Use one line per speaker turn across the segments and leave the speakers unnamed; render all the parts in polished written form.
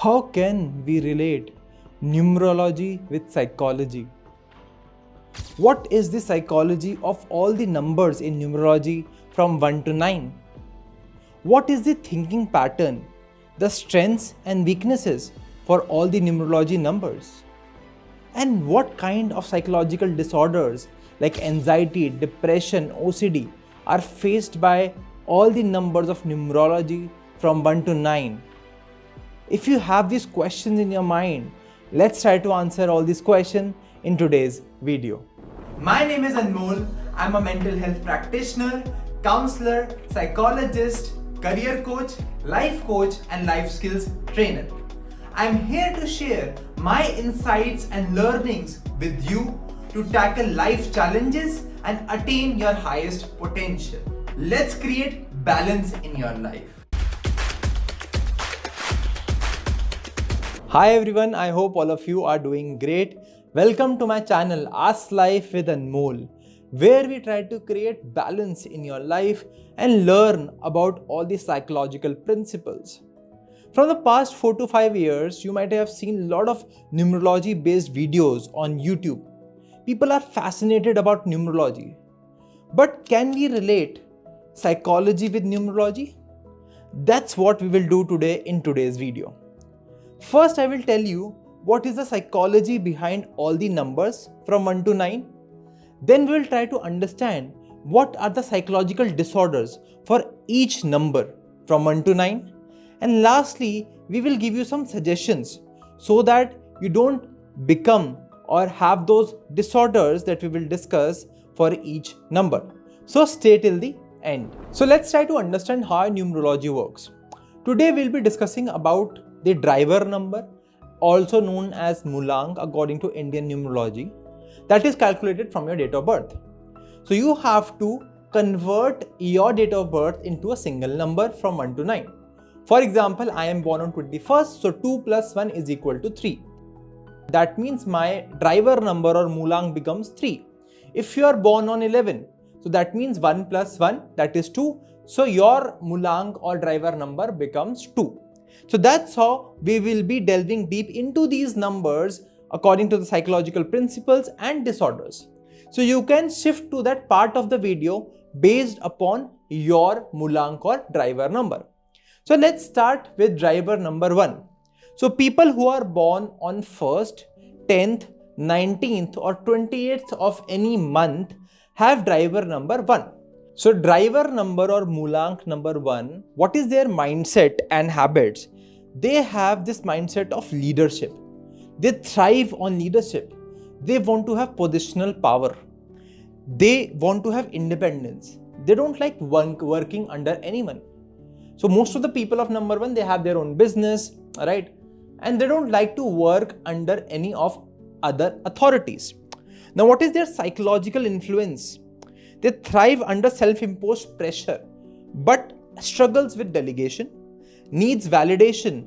How can we relate numerology with psychology? What is the psychology of all the numbers in numerology from 1 to 9? What is the thinking pattern, the strengths and weaknesses for all the numerology numbers? And what kind of psychological disorders like anxiety, depression, OCD are faced by all the numbers of numerology from 1 to 9? If you have these questions in your mind, let's try to answer all these questions in today's video.
My name is Anmol. I'm a mental health practitioner, counselor, psychologist, career coach, life coach, and life skills trainer. I'm here to share my insights and learnings with you to tackle life challenges and attain your highest potential. Let's create balance in your life.
Hi everyone, I hope all of you are doing great. Welcome to my channel Ask Life with Anmol, where we try to create balance in your life and learn about all the psychological principles. From the past 4 to 5 years, you might have seen a lot of numerology based videos on YouTube. People are fascinated about numerology. But can we relate psychology with numerology? That's what we will do today in today's video. First, I will tell you what is the psychology behind all the numbers from 1 to 9. Then we will try to understand what are the psychological disorders for each number from 1 to 9. And lastly, we will give you some suggestions so that you don't become or have those disorders that we will discuss for each number. So stay till the end. So let's try to understand how numerology works. Today we'll be discussing about the driver number, also known as mulank according to Indian numerology, that is calculated from your date of birth. So you have to convert your date of birth into a single number from 1 to 9. For example, I am born on 21st, so 2 plus 1 is equal to 3. That means my driver number or mulank becomes 3. If you are born on 11, so that means 1 plus 1, that is 2. So your mulank or driver number becomes 2. So that's how we will be delving deep into these numbers according to the psychological principles and disorders. So you can shift to that part of the video based upon your mulank or driver number. So let's start with driver number 1. So people who are born on 1st, 10th, 19th or 28th of any month have driver number 1. So driver number or mulank number 1, what is their mindset and habits? They have this mindset of leadership. They thrive on leadership. They want to have positional power. They want to have independence. They don't like working under anyone. So most of the people of number 1, they have their own business, right? And they don't like to work under any of other authorities. Now, what is their psychological influence? They thrive under self-imposed pressure, but struggles with delegation, needs validation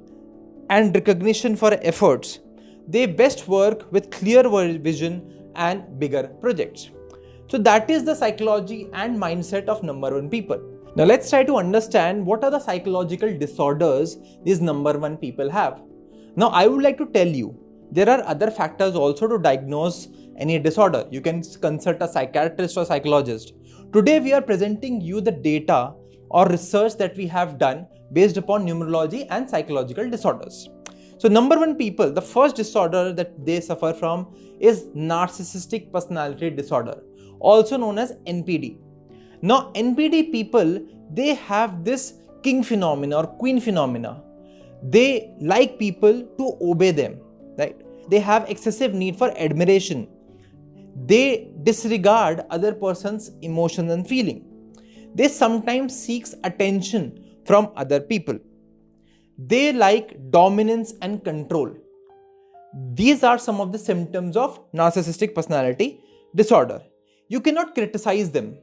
and recognition for efforts. They best work with clear vision and bigger projects. So that is the psychology and mindset of number 1 people. Now let's try to understand what are the psychological disorders these number 1 people have. Now I would like to tell you, there are other factors also to diagnose any disorder. You can consult a psychiatrist or psychologist. Today we are presenting you the data or research that we have done based upon numerology and psychological disorders. So number 1 people, the first disorder that they suffer from is narcissistic personality disorder, also known as NPD. Now NPD people, they have this king phenomena or queen phenomena. They like people to obey them, right? They have excessive need for admiration. They disregard other person's emotions and feeling. They sometimes seek attention from other people. They like dominance and control. These are some of the symptoms of narcissistic personality disorder. You cannot criticize them.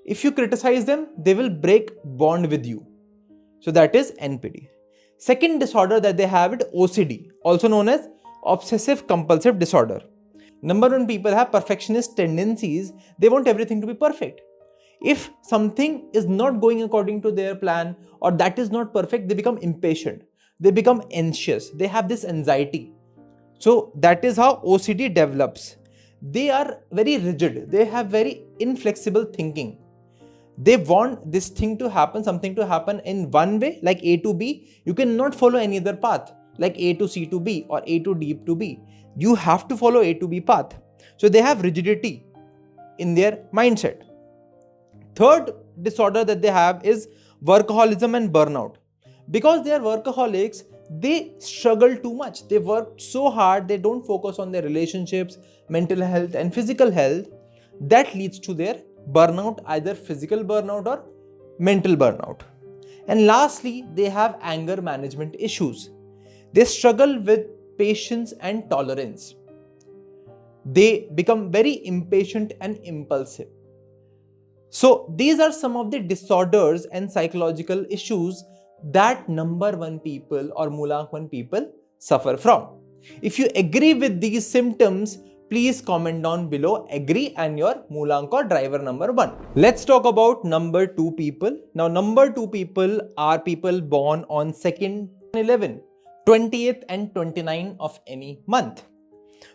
If you criticize them, they will break bond with you. So that is NPD. Second disorder that they have is OCD, also known as obsessive compulsive disorder. Number 1 people have perfectionist tendencies. They want everything to be perfect. If something is not going according to their plan or that is not perfect, they become impatient. they become anxious, they have this anxiety. So that is how OCD develops. They are very rigid, they have very inflexible thinking. They want this thing to happen, something to happen in one way, like A to B. You cannot follow any other path, like A to C to B or A to D to B. You have to follow A to B path. So they have rigidity in their mindset. Third disorder that they have is workaholism and burnout. Because they are workaholics, they struggle too much. They work so hard, they don't focus on their relationships, mental health and physical health. That leads to their burnout, either physical burnout or mental burnout. And lastly, they have anger management issues. They struggle with patience and tolerance. They become very impatient and impulsive. So these are some of the disorders and psychological issues that number 1 people or mulank 1 people suffer from. If you agree with these symptoms, please comment down below agree and your mulank or driver number 1. Let's talk about number 2 people. Now number 2 people are people born on 2nd, 11, 20th and 29th of any month.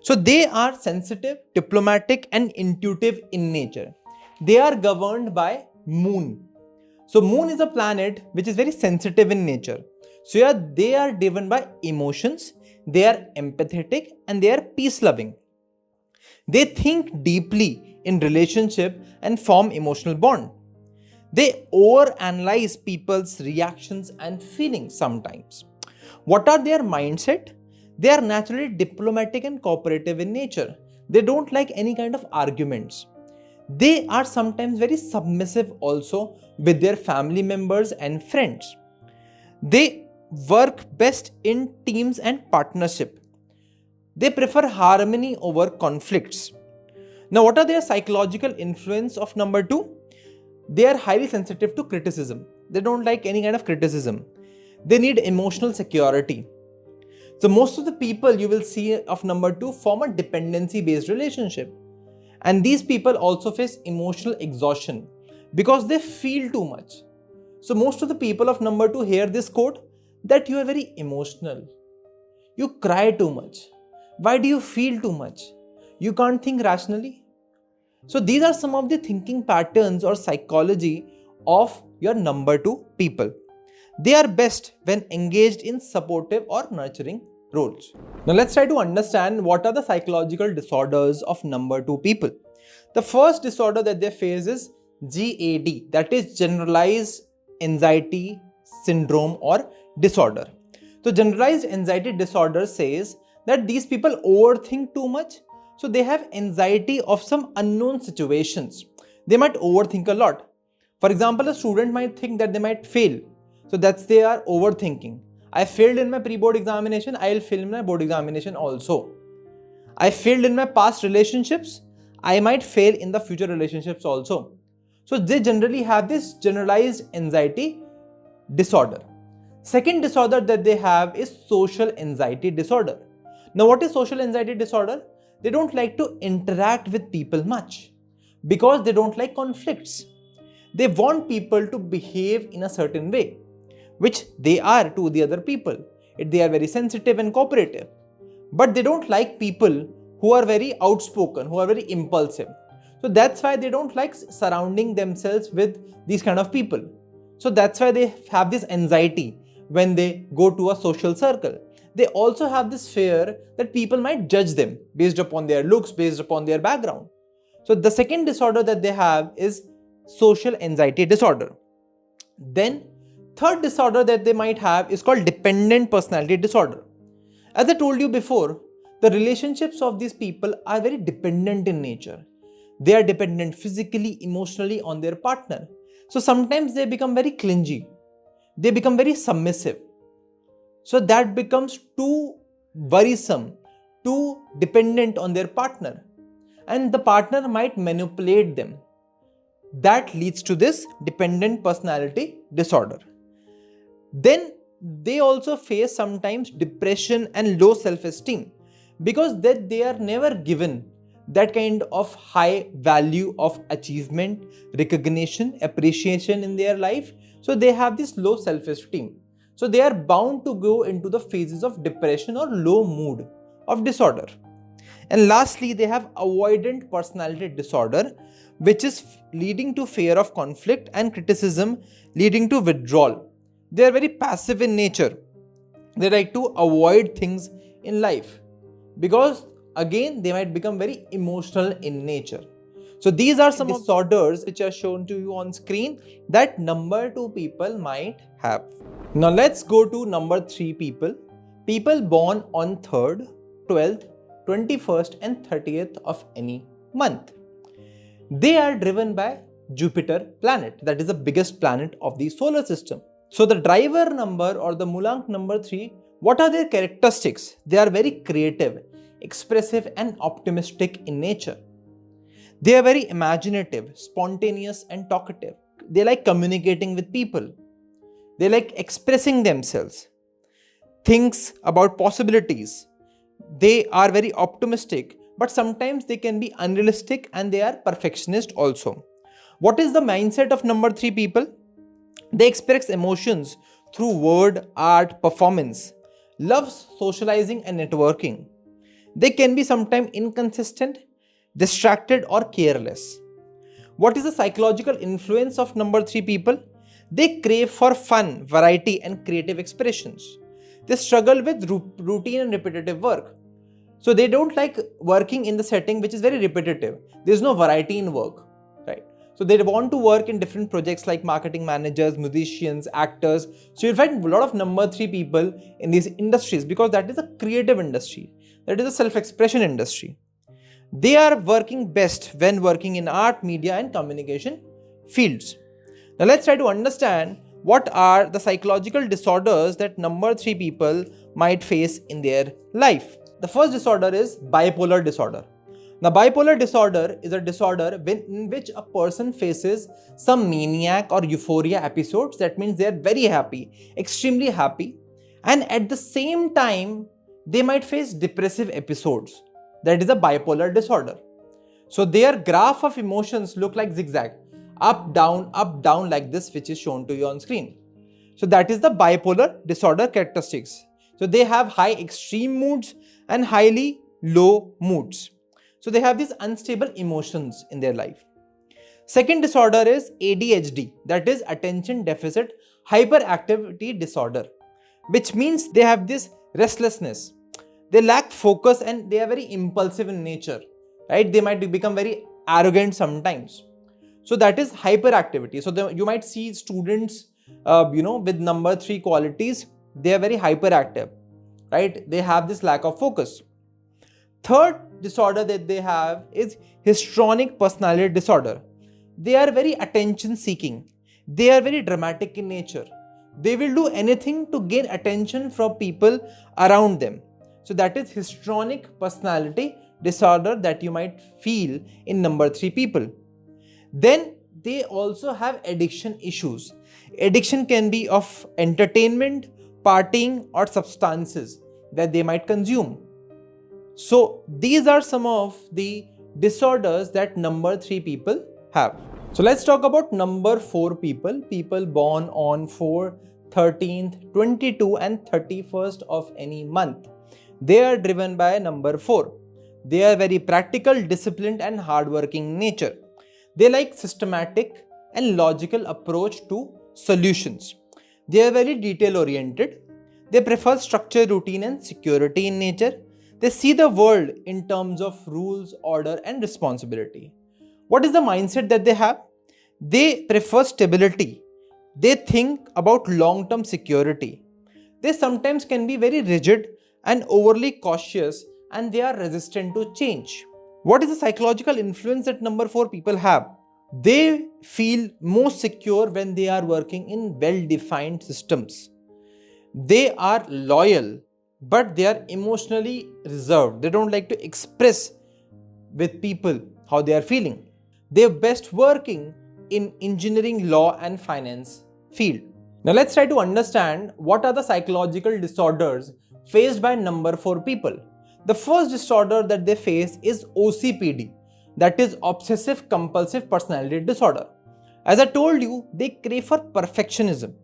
So they are sensitive, diplomatic and intuitive in nature. They are governed by moon. So moon is a planet which is very sensitive in nature. So yeah, they are driven by emotions, they are empathetic and they are peace loving. They think deeply in relationship and form emotional bond. They overanalyze people's reactions and feelings sometimes. What are their mindset? They are naturally diplomatic and cooperative in nature. They don't like any kind of arguments. They are sometimes very submissive also with their family members and friends. They work best in teams and partnership. They prefer harmony over conflicts. Now, what are their psychological influence of number 2? They are highly sensitive to criticism. They don't like any kind of criticism. They need emotional security. So most of the people you will see of number 2 form a dependency based relationship. And these people also face emotional exhaustion because they feel too much. So most of the people of number 2 hear this quote that you are very emotional. You cry too much. Why do you feel too much? You can't think rationally. So these are some of the thinking patterns or psychology of your number 2 people. They are best when engaged in supportive or nurturing roles. Now let's try to understand what are the psychological disorders of number 2 people. The first disorder that they face is GAD, that is generalized anxiety syndrome or disorder. So generalized anxiety disorder says that these people overthink too much. So they have anxiety of some unknown situations. They might overthink a lot. For example, a student might think that they might fail. So that's they are overthinking. I failed in my pre-board examination, I will fail in my board examination also. I failed in my past relationships, I might fail in the future relationships also. So they generally have this generalized anxiety disorder. Second disorder that they have is social anxiety disorder. Now what is social anxiety disorder? They don't like to interact with people much because they don't like conflicts. They want people to behave in a certain way, which they are to the other people. They are very sensitive and cooperative. But they don't like people who are very outspoken, who are very impulsive. So that's why they don't like surrounding themselves with these kind of people. So that's why they have this anxiety when they go to a social circle. They also have this fear that people might judge them based upon their looks, based upon their background. So the second disorder that they have is social anxiety disorder. Then third disorder that they might have is called dependent personality disorder. As I told you before, the relationships of these people are very dependent in nature. They are dependent physically, emotionally on their partner. So sometimes they become very clingy. They become very submissive. So that becomes too worrisome, too dependent on their partner. And the partner might manipulate them. That leads to this dependent personality disorder. Then they also face sometimes depression and low self-esteem because they are never given that kind of high value of achievement, recognition, appreciation in their life. So they have this low self-esteem. So they are bound to go into the phases of depression or low mood of disorder. And lastly, they have avoidant personality disorder, which is leading to fear of conflict and criticism, leading to withdrawal. They are very passive in nature. They like to avoid things in life because again they might become very emotional in nature. So these are some disorders which are shown to you on screen that number 2 people might have. Now let's go to number 3 people. People born on 3rd, 12th, 21st and 30th of any month. They are driven by Jupiter planet, that is the biggest planet of the solar system. So the driver number or the mulank number 3, what are their characteristics? They are very creative, expressive and optimistic in nature. They are very imaginative, spontaneous and talkative. They like communicating with people. They like expressing themselves, thinks about possibilities. They are very optimistic, but sometimes they can be unrealistic and they are perfectionist also. What is the mindset of number 3 people? They express emotions through word, art, performance, loves socializing and networking. They can be sometimes inconsistent, distracted or careless. What is the psychological influence of number 3 people? They crave for fun, variety and creative expressions. They struggle with routine and repetitive work. So they don't like working in the setting which is very repetitive. There's no variety in work, right? So they want to work in different projects like marketing managers, musicians, actors. So you'll find a lot of number 3 people in these industries because that is a creative industry. That is a self-expression industry. They are working best when working in art, media and communication fields. Now let's try to understand what are the psychological disorders that number 3 people might face in their life. The first disorder is bipolar disorder. Now, bipolar disorder is a disorder in which a person faces some maniac or euphoria episodes. That means they are very happy, extremely happy, and at the same time, they might face depressive episodes. That is a bipolar disorder. So their graph of emotions look like zigzag, up, down like this, which is shown to you on screen. So that is the bipolar disorder characteristics. So they have high extreme moods and highly low moods. So they have these unstable emotions in their life. Second disorder is ADHD, that is attention deficit hyperactivity disorder, which means they have this restlessness. They lack focus and they are very impulsive in nature, right? They might become very arrogant sometimes. So that is hyperactivity. So you might see students, with number 3 qualities, they are very hyperactive, right? They have this lack of focus. Third disorder that they have is histrionic personality disorder. They are very attention seeking. They are very dramatic in nature. They will do anything to gain attention from people around them. So that is histrionic personality disorder that you might feel in number 3 people. Then they also have addiction issues. Addiction can be of entertainment, partying or substances that they might consume. So these are some of the disorders that number 3 people have. So let's talk about number 4 people. People born on 4, 13th, 22 and 31st of any month. They are driven by number 4. They are very practical, disciplined and hardworking in nature. They like systematic and logical approach to solutions. They are very detail oriented. They prefer structure, routine and security in nature. They see the world in terms of rules, order and responsibility. What is the mindset that they have? They prefer stability. They think about long-term security. They sometimes can be very rigid and overly cautious and they are resistant to change. What is the psychological influence that number 4 people have? They feel most secure when they are working in well-defined systems. They are loyal, but they are emotionally reserved. They don't like to express with people how they are feeling. They are best working in engineering, law and finance field. Now let's try to understand what are the psychological disorders faced by number 4 people. The first disorder that they face is OCPD, that is obsessive compulsive personality disorder. As I told you, they crave for perfectionism.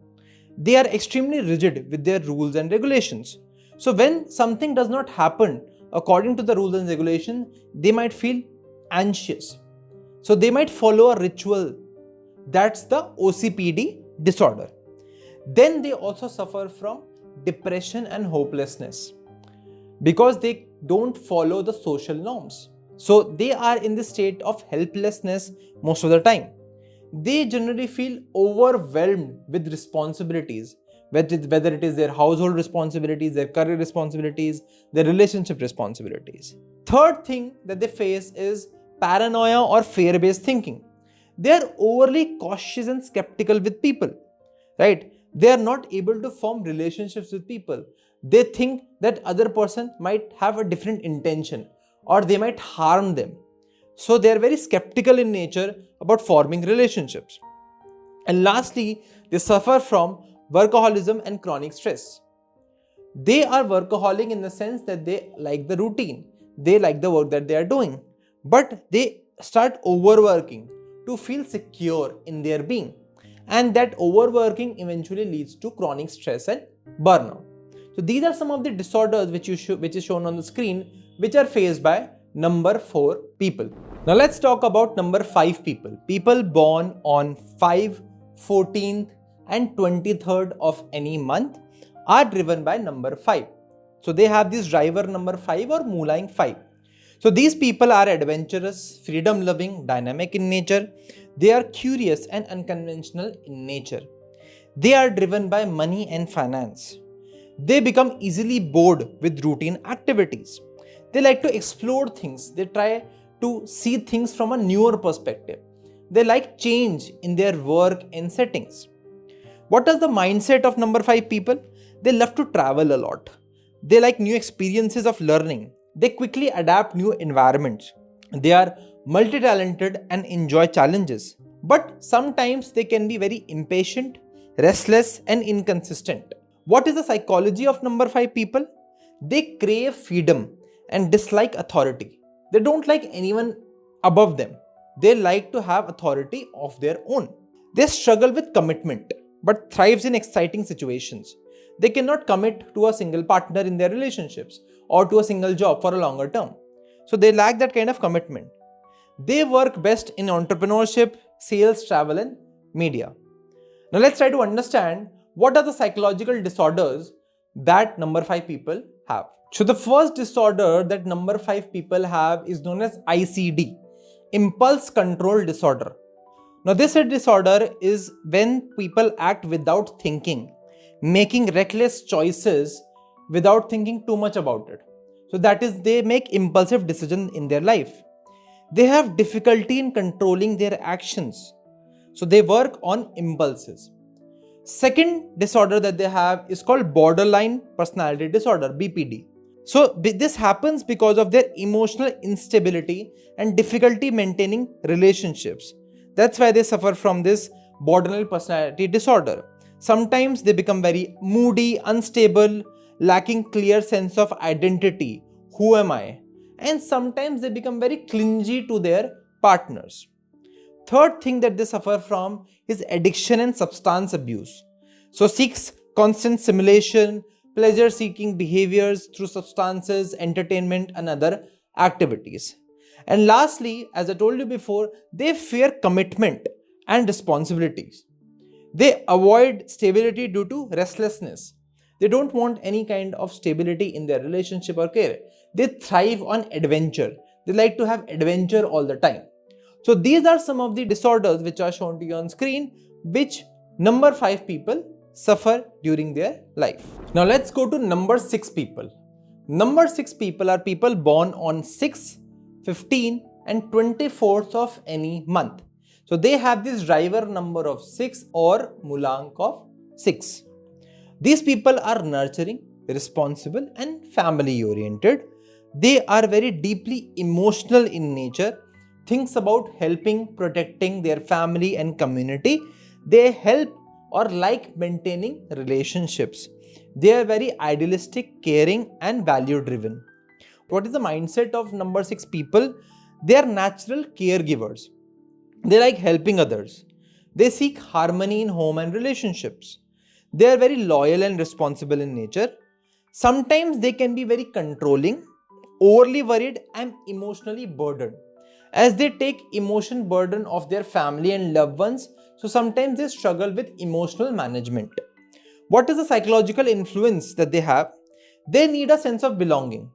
They are extremely rigid with their rules and regulations. So when something does not happen according to the rules and regulations, they might feel anxious. So they might follow a ritual. That's the OCPD disorder. Then they also suffer from depression and hopelessness because they don't follow the social norms. So they are in the state of helplessness most of the time. They generally feel overwhelmed with responsibilities, whether it is their household responsibilities, their career responsibilities, their relationship responsibilities. Third thing that they face is paranoia or fear-based thinking. They are overly cautious and skeptical with people, right? They are not able to form relationships with people. They think that other person might have a different intention or they might harm them. So they are very skeptical in nature about forming relationships. And lastly, they suffer from workaholism and chronic stress. They are workaholic in the sense that they like the routine, they like the work that they are doing, but they start overworking to feel secure in their being. And that overworking eventually leads to chronic stress and burnout. So these are some of the disorders which is shown on the screen, which are faced by number 4 people. Now let's talk about number 5 people. People born on 5, 14th and 23rd of any month are driven by number 5. So they have this driver number 5 or mulank 5. So these people are adventurous, freedom loving, dynamic in nature. They are curious and unconventional in nature. They are driven by money and finance. They become easily bored with routine activities. They like to explore things. They try to see things from a newer perspective. They like change in their work and settings. What is the mindset of number 5 people? They love to travel a lot. They like new experiences of learning. They quickly adapt new environments. They are multi-talented and enjoy challenges. But sometimes they can be very impatient, restless and inconsistent. What is the psychology of number 5 people? They crave freedom and dislike authority. They don't like anyone above them. They like to have authority of their own. They struggle with commitment but thrives in exciting situations. They cannot commit to a single partner in their relationships or to a single job for a longer term. So they lack that kind of commitment. They work best in entrepreneurship, sales, travel and media. Now let's try to understand what are the psychological disorders that number 5 people have. So the first disorder that number 5 people have is known as ICD, impulse control disorder. Now this disorder is when people act without thinking, making reckless choices without thinking too much about it. So that is, they make impulsive decisions in their life. They have difficulty in controlling their actions. So they work on impulses. Second disorder that they have is called borderline personality disorder, BPD. So this happens because of their emotional instability and difficulty maintaining relationships. That's why they suffer from this borderline personality disorder. Sometimes they become very moody, unstable, lacking clear sense of identity. Who am I? And sometimes they become very clingy to their partners. Third thing that they suffer from is addiction and substance abuse. So seeks constant stimulation, pleasure-seeking behaviors through substances, entertainment and other activities. And lastly, as I told you before, they fear commitment and responsibilities. They avoid stability due to restlessness. They don't want any kind of stability in their relationship or career. They thrive on adventure. They like to have adventure all the time. So these are some of the disorders which are shown to you on screen, which number 5 people suffer during their life. Now let's go to number 6 people. Number 6 people are people born on 6, 15 and 24th of any month. So they have this driver number of 6 or mulank of 6. These people are nurturing, responsible and family oriented. They are very deeply emotional in nature, thinks about helping, protecting their family and community. They help or like maintaining relationships. They are very idealistic, caring and value driven. What is the mindset of number 6 people? They are natural caregivers. They like helping others. They seek harmony in home and relationships. They are very loyal and responsible in nature. Sometimes they can be very controlling, overly worried, and emotionally burdened, as they take emotion burden of their family and loved ones. So sometimes they struggle with emotional management. What is the psychological influence that they have? They need a sense of belonging,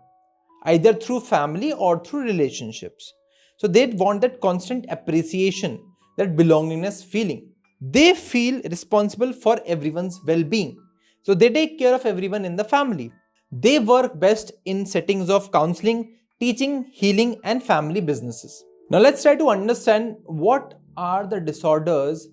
either through family or through relationships. So they want that constant appreciation, that belongingness feeling. They feel responsible for everyone's well being. So they take care of everyone in the family. They work best in settings of counseling, teaching, healing, and family businesses. Now let's try to understand what are the disorders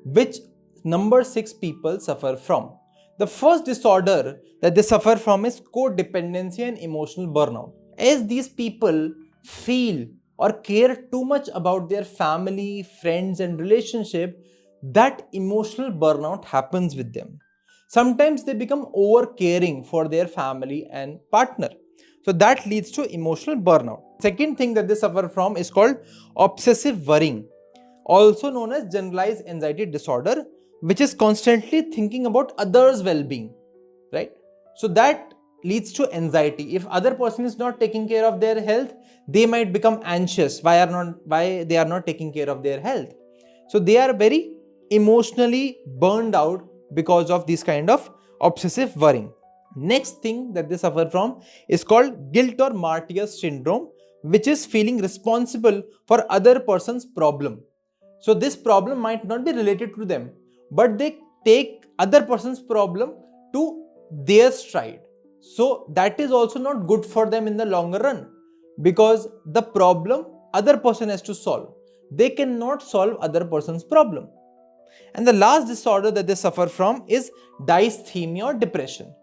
which number 6 people suffer from. The first disorder that they suffer from is codependency and emotional burnout. As these people feel or care too much about their family, friends, and relationship, that emotional burnout happens with them. Sometimes they become over caring for their family and partner. So that leads to emotional burnout. Second thing that they suffer from is called obsessive worrying, also known as generalized anxiety disorder, which is constantly thinking about others' well-being, right? So that leads to anxiety. If other person is not taking care of their health, they might become anxious. Why they are not taking care of their health? So they are very emotionally burned out because of this kind of obsessive worrying. Next thing that they suffer from is called guilt or martyrs syndrome, which is feeling responsible for other person's problem. So this problem might not be related to them, but they take other person's problem to their stride. So that is also not good for them in the longer run, because the problem other person has to solve. They cannot solve other person's problem. And the last disorder that they suffer from is dysthymia or depression.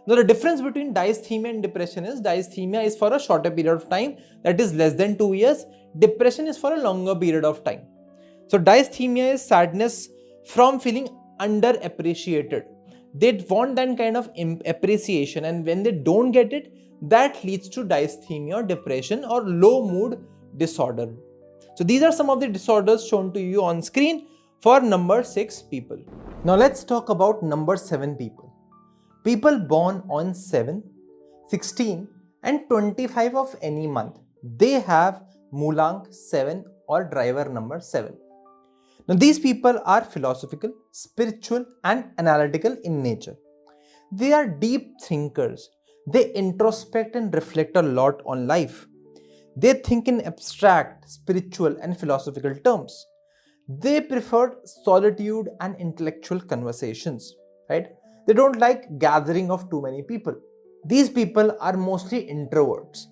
Now the difference between dysthymia and depression is dysthymia is for a shorter period of time, that is less than 2 years. Depression is for a longer period of time. So dysthymia is sadness from feeling underappreciated. They want that kind of appreciation, and when they don't get it, that leads to dysthymia or depression or low mood disorder. So these are some of the disorders shown to you on screen for number 6 people. Now let's talk about number 7 people. People born on 7, 16 and 25 of any month, they have mulank 7 or driver number 7. Now these people are philosophical, spiritual and analytical in nature. They are deep thinkers. They introspect and reflect a lot on life. They think in abstract, spiritual and philosophical terms. They prefer solitude and intellectual conversations, right? They don't like gathering of too many people. These people are mostly introverts.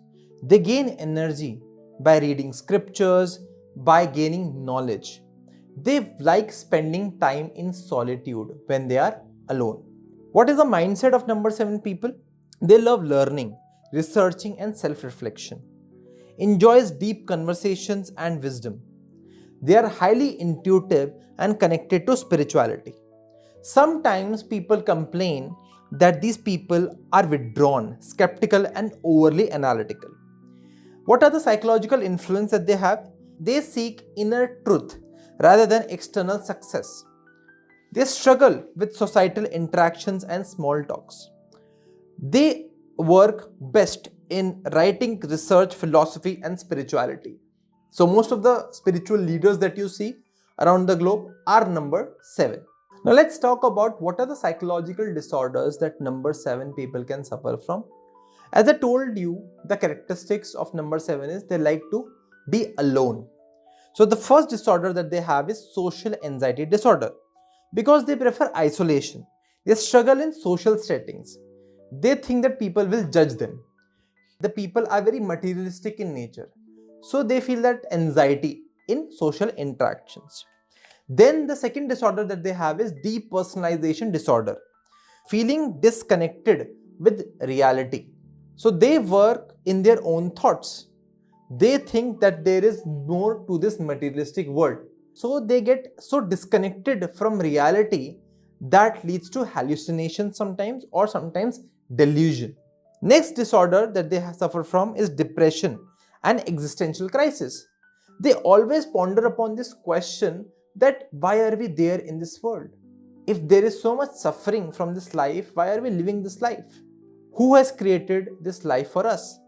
They gain energy by reading scriptures, by gaining knowledge. They like spending time in solitude when they are alone. What is the mindset of number 7 people? They love learning, researching and self-reflection. Enjoys deep conversations and wisdom. They are highly intuitive and connected to spirituality. Sometimes people complain that these people are withdrawn, skeptical and overly analytical. What are the psychological influence that they have? They seek inner truth rather than external success. They struggle with societal interactions and small talks. They work best in writing, research, philosophy and spirituality. So most of the spiritual leaders that you see around the globe are number 7. Now let's talk about what are the psychological disorders that number 7 people can suffer from. As I told you, the characteristics of number 7 is they like to be alone. So the first disorder that they have is social anxiety disorder, because they prefer isolation. They struggle in social settings. They think that people will judge them. The people are very materialistic in nature, so they feel that anxiety in social interactions. Then the second disorder that they have is depersonalization disorder, feeling disconnected with reality. So they work in their own thoughts. They think that there is more to this materialistic world. So they get so disconnected from reality that leads to hallucination sometimes, or sometimes delusion. Next disorder that they suffer from is depression and existential crisis. They always ponder upon this question that why are we there in this world? If there is so much suffering from this life, why are we living this life? Who has created this life for us?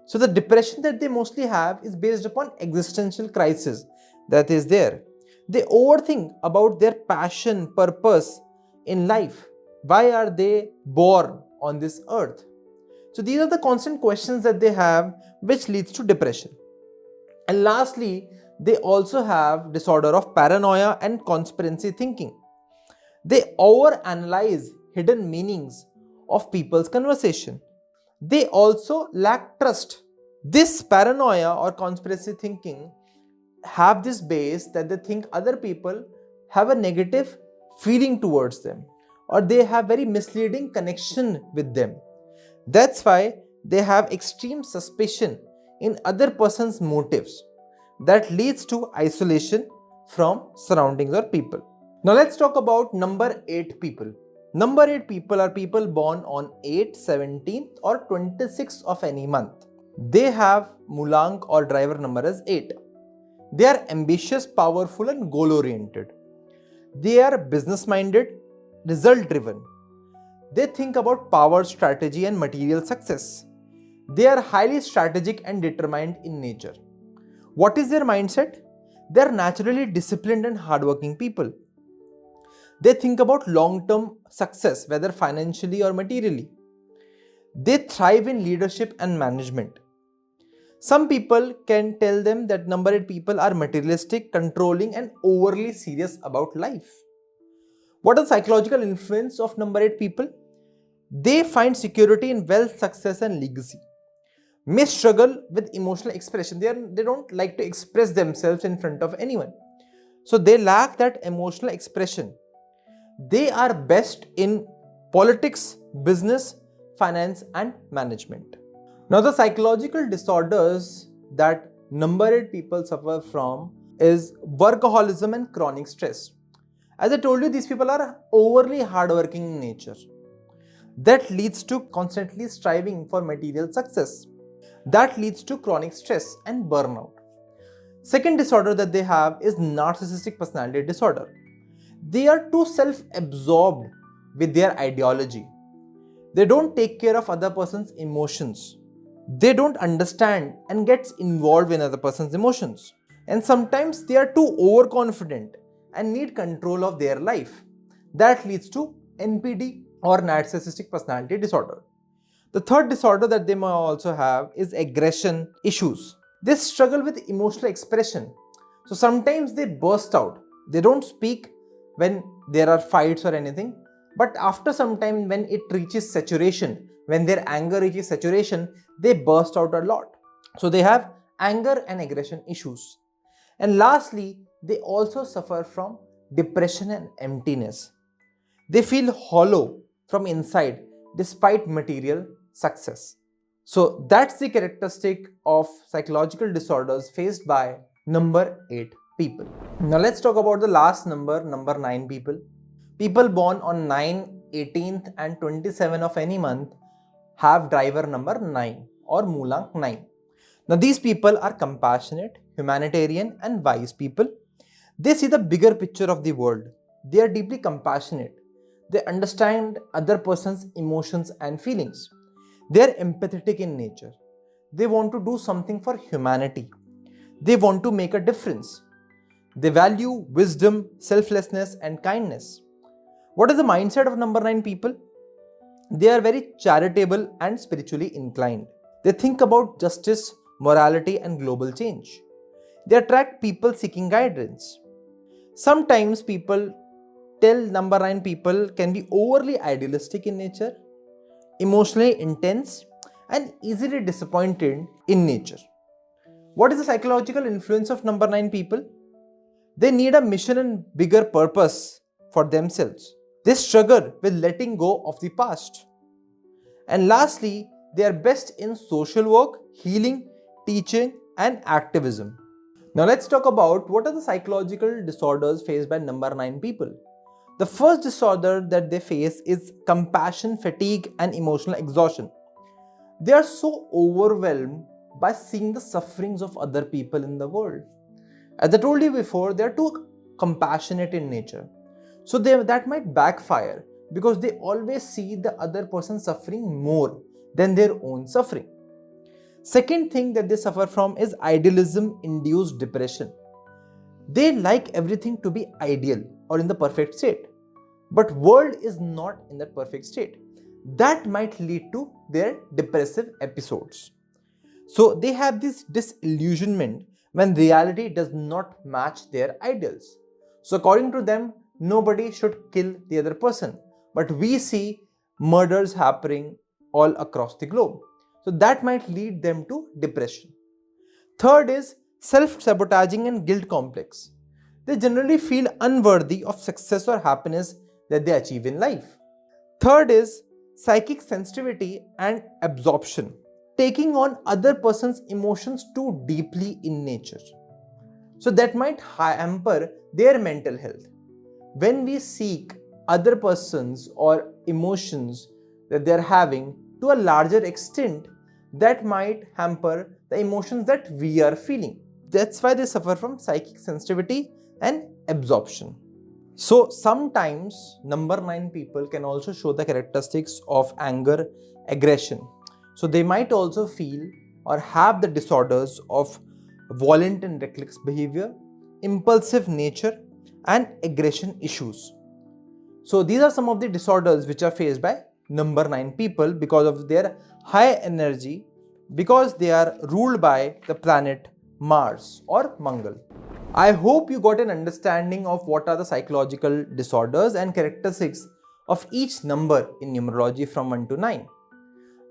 So the depression that they mostly have is based upon existential crisis that is there. They overthink about their passion, purpose in life. Why are they born on this earth? So these are the constant questions that they have, which leads to depression. And lastly, they also have disorder of paranoia and conspiracy thinking. They overanalyze hidden meanings of people's conversation. They also lack trust. This paranoia or conspiracy thinking have this base that they think other people have a negative feeling towards them, or they have very misleading connection with them. That's why they have extreme suspicion in other person's motives. That leads to isolation from surroundings or people. Now let's talk about number 8 people. Number 8 people are people born on 8th, 17th or 26th of any month. They have mulank or driver number as 8. They are ambitious, powerful and goal oriented. They are business minded, result driven. They think about power, strategy and material success. They are highly strategic and determined in nature. What is their mindset? They are naturally disciplined and hardworking people. They think about long-term success, whether financially or materially. They thrive in leadership and management. Some people can tell them that number 8 people are materialistic, controlling and overly serious about life. What is the psychological influence of number 8 people? They find security in wealth, success and legacy. May struggle with emotional expression. They don't like to express themselves in front of anyone. So they lack that emotional expression. They are best in politics, business, finance and management. Now the psychological disorders that number 8 people suffer from is workaholism and chronic stress. As I told you, these people are overly hardworking in nature. That leads to constantly striving for material success. That leads to chronic stress and burnout. Second disorder that they have is narcissistic personality disorder. They are too self-absorbed with their ideology. They don't take care of other person's emotions. They don't understand and gets involved in other person's emotions. And sometimes they are too overconfident and need control of their life. That leads to NPD or narcissistic personality disorder. The third disorder that they may also have is aggression issues. They struggle with emotional expression. So sometimes they burst out. They don't speak when there are fights or anything, but after some time when it reaches saturation, when their anger reaches saturation, they burst out a lot. So they have anger and aggression issues. And lastly, they also suffer from depression and emptiness. They feel hollow from inside despite material success. So that's the characteristic of psychological disorders faced by number 8 people. Now let's talk about the last number 9 people. People born on 9, 18th and 27 of any month have driver number 9 or mulank 9. Now these people are compassionate, humanitarian and wise people. They see the bigger picture of the world. They are deeply compassionate. They understand other person's emotions and feelings. They are empathetic in nature. They want to do something for humanity. They want to make a difference. They value wisdom, selflessness and kindness. What is the mindset of number 9 people? They are very charitable and spiritually inclined. They think about justice, morality and global change. They attract people seeking guidance. Sometimes people tell number 9 people can be overly idealistic in nature, emotionally intense and easily disappointed in nature. What is the psychological influence of number 9 people? They need a mission and bigger purpose for themselves. They struggle with letting go of the past. And lastly, they are best in social work, healing, teaching and activism. Now let's talk about what are the psychological disorders faced by number 9 people. The first disorder that they face is compassion fatigue and emotional exhaustion. They are so overwhelmed by seeing the sufferings of other people in the world. As I told you before, they are too compassionate in nature. So that might backfire because they always see the other person suffering more than their own suffering. Second thing that they suffer from is idealism induced depression. They like everything to be ideal or in the perfect state, but world is not in that perfect state. That might lead to their depressive episodes. So they have this disillusionment when reality does not match their ideals. So according to them, nobody should kill the other person, but we see murders happening all across the globe. So that might lead them to depression. Third is self-sabotaging and guilt complex. They generally feel unworthy of success or happiness that they achieve in life. Third is psychic sensitivity and absorption, taking on other person's emotions too deeply in nature. So that might hamper their mental health. When we seek other persons or emotions that they are having to a larger extent, that might hamper the emotions that we are feeling. That's why they suffer from psychic sensitivity and absorption. So sometimes number 9 people can also show the characteristics of anger, aggression. So they might also feel or have the disorders of violent and reckless behavior, impulsive nature, and aggression issues. So these are some of the disorders which are faced by number 9 people because of their high energy, because they are ruled by the planet Mars or Mangal. I hope you got an understanding of what are the psychological disorders and characteristics of each number in numerology from 1 to 9.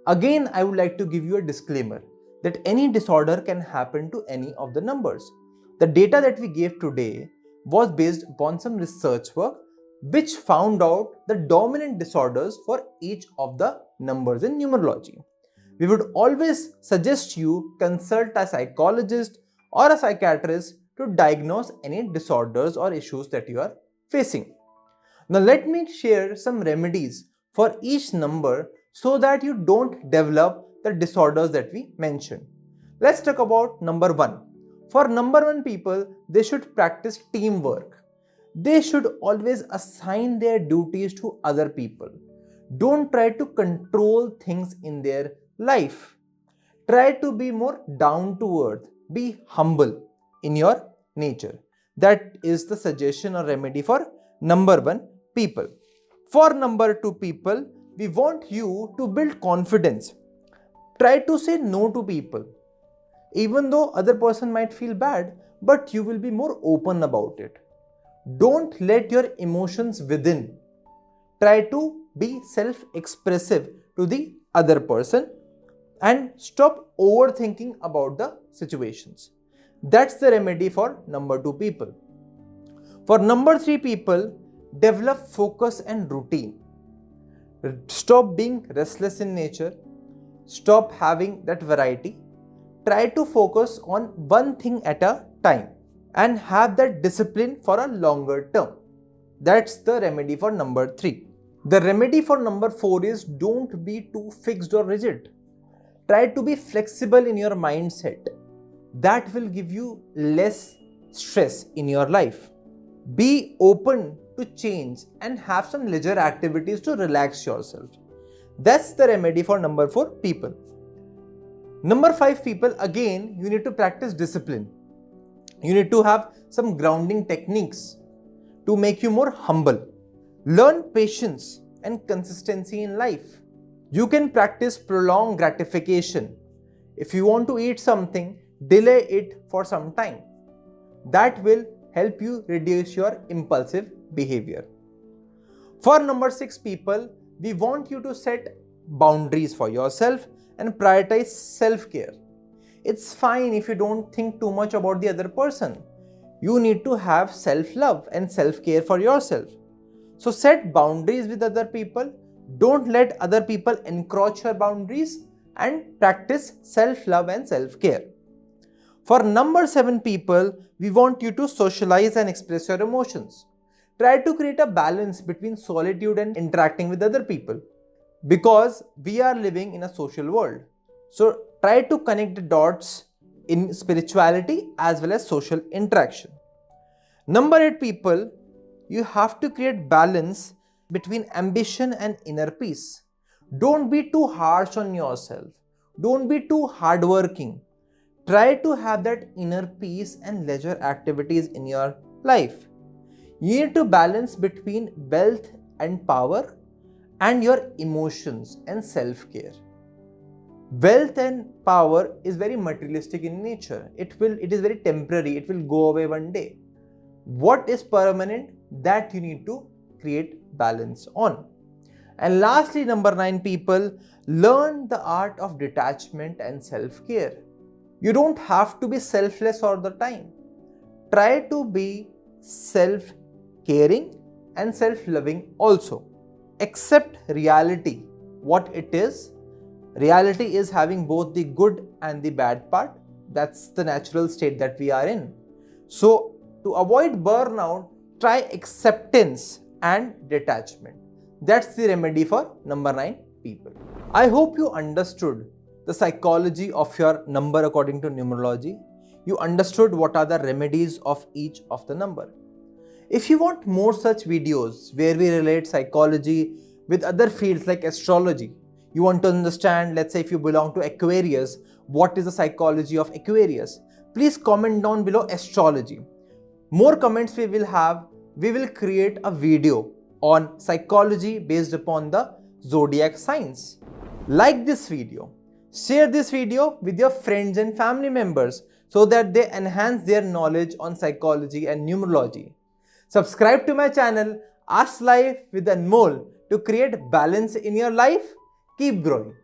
Again, I would like to give you a disclaimer that any disorder can happen to any of the numbers. The data that we gave today was based upon some research work which found out the dominant disorders for each of the numbers in numerology. We would always suggest you consult a psychologist or a psychiatrist to diagnose any disorders or issues that you are facing. Now let me share some remedies for each number so that you don't develop the disorders that we mentioned. Let's talk about number 1. For number 1 people, they should practice teamwork. They should always assign their duties to other people. Don't try to control things in their life. Try to be more down to earth. Be humble in your nature. That is the suggestion or remedy for number 1 people. For number 2 people, we want you to build confidence. Try to say no to people. Even though other person might feel bad, but you will be more open about it. Don't let your emotions within. Try to be self-expressive to the other person and stop overthinking about the situations. That's the remedy for number 2 people. For number 3 people, develop focus and routine. Stop being restless in nature. Stop having that variety. Try to focus on one thing at a time and have that discipline for a longer term. That's the remedy for number 3. The remedy for number 4 is don't be too fixed or rigid. Try to be flexible in your mindset. That will give you less stress in your life. Be open to change and have some leisure activities to relax yourself. That's the remedy for number 4 people. Number 5 people, again, you need to practice discipline. You need to have some grounding techniques to make you more humble. Learn patience and consistency in life. You can practice prolonged gratification. If you want to eat something, delay it for some time. That will help you reduce your impulsive behavior. For number 6 people, we want you to set boundaries for yourself and prioritize self-care. It's fine if you don't think too much about the other person. You need to have self-love and self-care for yourself. So set boundaries with other people. Don't let other people encroach your boundaries and practice self-love and self-care. For number 7 people, we want you to socialize and express your emotions. Try to create a balance between solitude and interacting with other people because we are living in a social world. So try to connect the dots in spirituality as well as social interaction. Number 8 people, you have to create balance between ambition and inner peace. Don't be too harsh on yourself. Don't be too hardworking. Try to have that inner peace and leisure activities in your life. You need to balance between wealth and power and your emotions and self-care. Wealth and power is very materialistic in nature. It is very temporary. It will go away one day. What is permanent, that you need to create balance on. And lastly, number 9, people, learn the art of detachment and self-care. You don't have to be selfless all the time. Try to be self-caring and self-loving also. Accept reality, what it is. Reality is having both the good and the bad part. That's the natural state that we are in. So, to avoid burnout, try acceptance and detachment. That's the remedy for number 9, people. I hope you understood the psychology of your number according to numerology. You understood what are the remedies of each of the number. If you want more such videos where we relate psychology with other fields like astrology, you want to understand, let's say if you belong to Aquarius, what is the psychology of Aquarius? Please comment down below astrology. More comments we will have, we will create a video on psychology based upon the zodiac signs. Like this video, share this video with your friends and family members so that they enhance their knowledge on psychology and numerology. Subscribe to my channel, Ask Life with Anmol, to create balance in your life. Keep growing.